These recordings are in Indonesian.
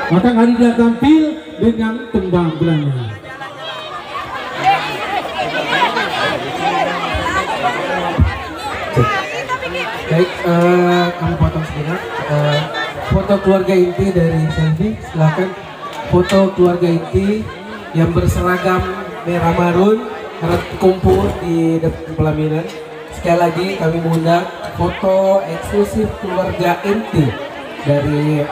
Maka hari dia tampil dengan tembang belanja. Baik, kami potong sejenak. Foto keluarga inti dari Selvi, silakan. Foto keluarga inti yang berseragam merah marun harap kumpul di depan pelaminan. Sekali lagi kami mengundang foto eksklusif keluarga inti dari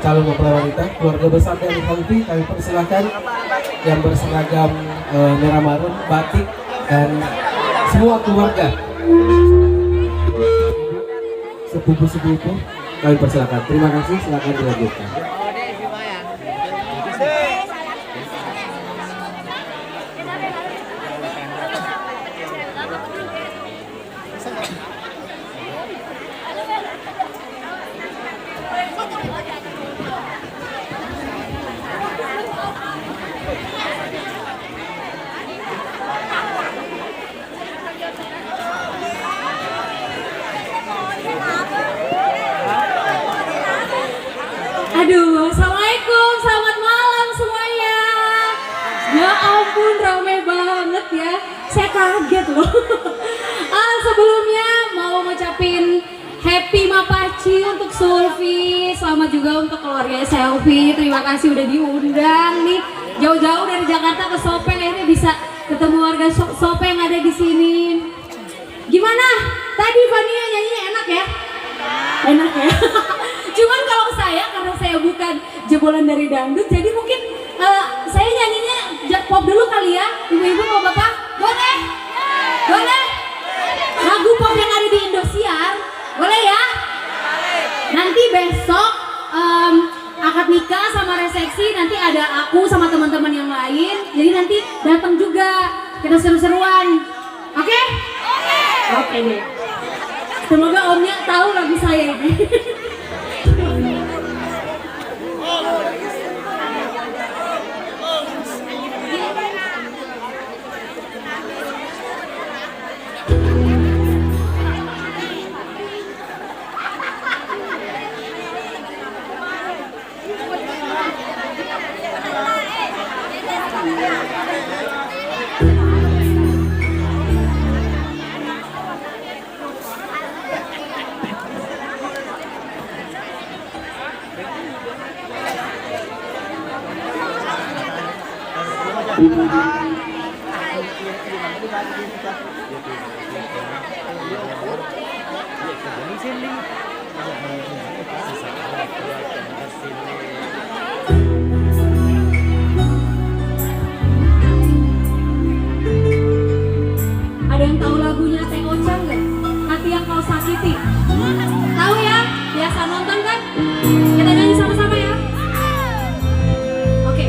calon mempelai wanita, keluarga besar dari Selvi. Kami persilahkan yang berseragam merah marun, batik dan semua keluarga. Sepupu-sepupu kami persilakan. Terima kasih, silakan dilanjutkan. Aduh, assalamualaikum, selamat malam semuanya. Ya ampun, ramai banget ya. Saya kaget loh. Sebelumnya mau ngucapin happy Mapaci untuk Sulfi. Selamat juga untuk keluarga Selvi. Terima kasih udah diundang nih. Jauh-jauh dari Jakarta ke Sopeng, akhirnya bisa ketemu warga Sopeng yang ada di sini. Gimana? Tadi Fania nyanyinya enak ya? Enak ya? Cuman kalau saya, karena saya bukan jebolan dari dangdut, jadi mungkin saya nyanyinya pop dulu kali ya. Ibu-ibu mau bapak? Boleh? Boleh? Lagu pop yang ada di Indosiar? Boleh ya? Nanti besok akad nikah sama resepsi, nanti ada aku sama teman-teman yang lain. Jadi nanti datang juga, kita seru-seruan. Oke? Oke deh. Semoga omnya tahu lagu saya ini. Ada yang tahu lagunya Teh Ocha nggak? Hati yang kau sakiti. Tahu ya? Biasa nonton kan? Kita nyanyi sama-sama ya. Oke.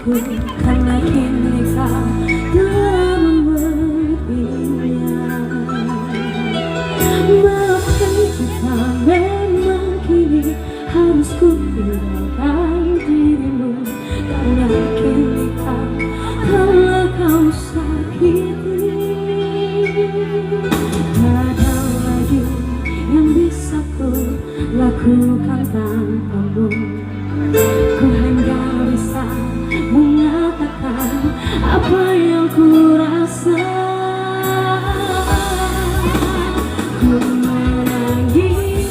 Karena kini kau telah memberinya. Maafkan jika memang kini harus ku tinggalkan dirimu. Karena kini kau telah kau sakiti. Tiada lagi yang bisa ku lakukan tanpamu. Ku hanya bisa mengatakan apa yang ku rasa. Ku menangis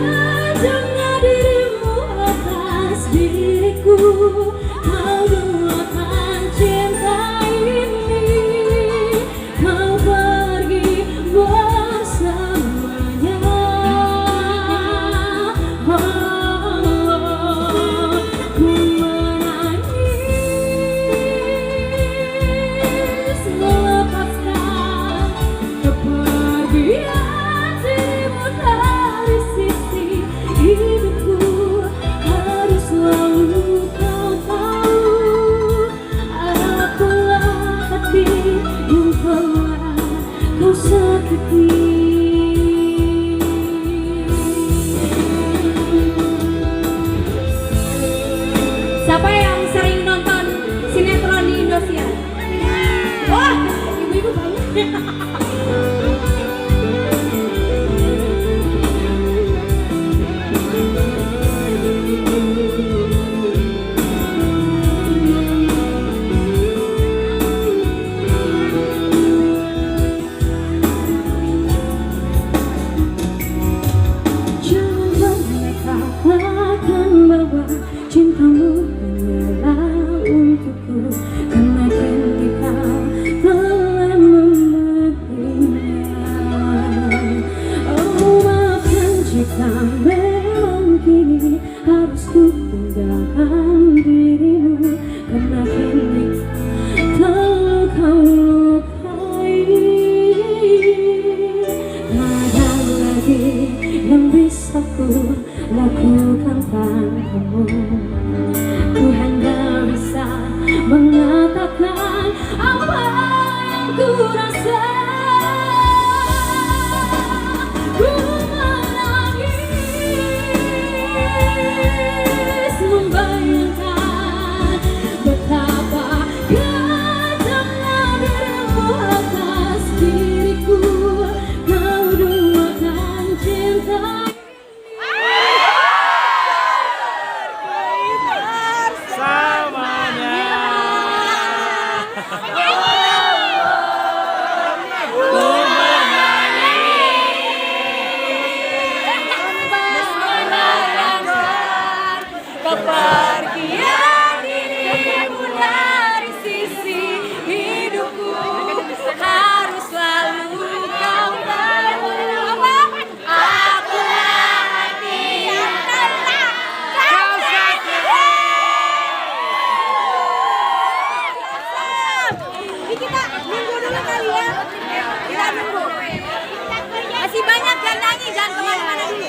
mendengar dirimu atas diriku. Kau duakan cinta ini, kau pergi bersamanya. Oh, Siapa yang sering nonton sinetron di Indosiar? Wah, ibu-ibu banyak. Cintamu hanyalah untukku, karena kini kau telah memenuhinya. Oh, maafkan jika memang kini harus ku tinggalkan dirimu, karena kini telah kau lukai. Tak ada lagi yang bisa ku lakukan tanpamu. Ku hanya bisa mengatakan apa yang ku rasa. Ku menangis membayangkan betapa kejamnya dirimu atas diriku. Kau duakan cinta kepergian dirimu dari sisi hidupku, harus selalu kau tahu. Aku hati yang telah kau sakiti. Kita nunggu dulu kali ya. Kita nunggu. Masih banyak yang nyanyi, jangan kemana-mana dulu.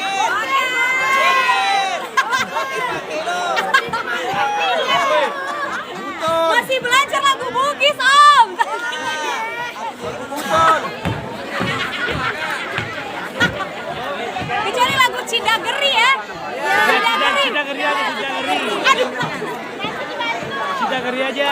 Masih belajar lagu Bugis, Om. Kecuali lagu Cidageri ya. Cidageri. Cidageri aja, Cidageri. Aduh. Cidageri aja.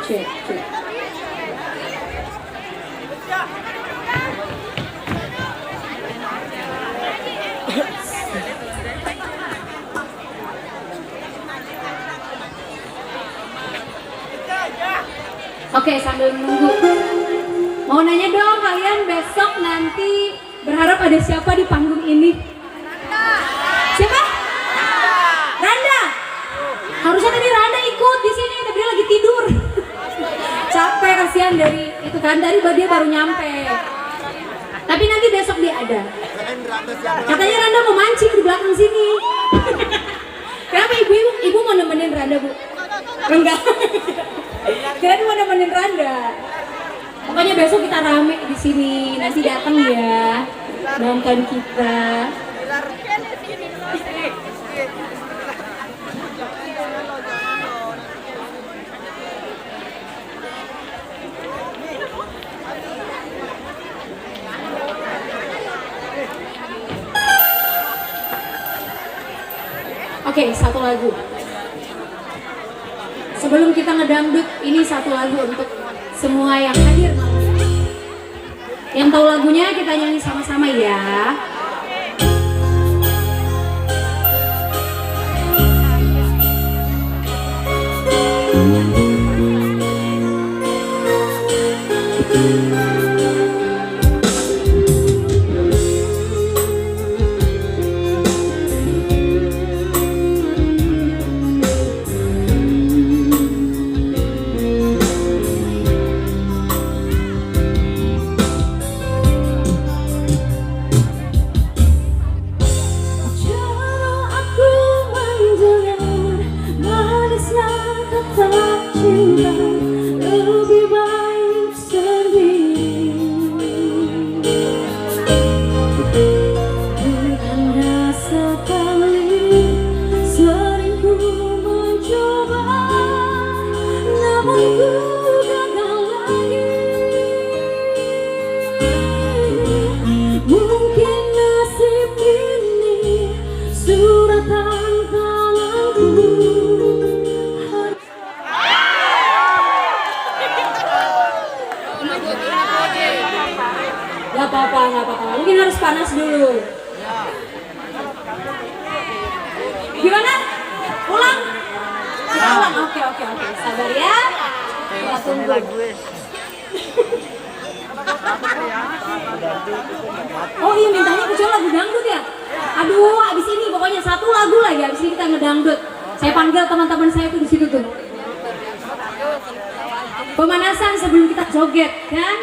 Cek. Oke, sambil nunggu. Mau nanya dong, kalian besok nanti berharap ada siapa di panggung ini? Siapa? Randa. Harusnya tadi Randa ikut di sini, tapi dia lagi tidur. Capek, kasihan dari itu kan, dari dia baru nyampe. Tapi nanti besok dia ada. Katanya Randa mau mancing di belakang sini. Kenapa ibu mau nemenin Randa, Bu? Enggak. Kirain mau nemenin Randa. Pokoknya besok kita rame di sini. Nanti datang ya, nonton kita. Oke, satu lagu. Sebelum kita ngedangdut, ini satu lagu untuk semua yang hadir malam ini. Yang tahu lagunya kita nyanyi sama-sama ya. Lebih baik sendiri, bukannya sekali sering ku mencoba, namun ku gagal lagi. Mungkin nasib ini suratan tanganku. Gak apa-apa, gak apa-apa. Mungkin harus panas dulu. Gimana? Ulang? Kita ulang? Oke. Sabar ya. Kita tunggu. Oh iya, mintanya kecuali lagu dangdut ya? Aduh, abis ini pokoknya satu lagu lagi. Abis ini kita ngedangdut. Saya panggil teman-teman saya tuh di situ tuh. Pemanasan sebelum kita joget, kan?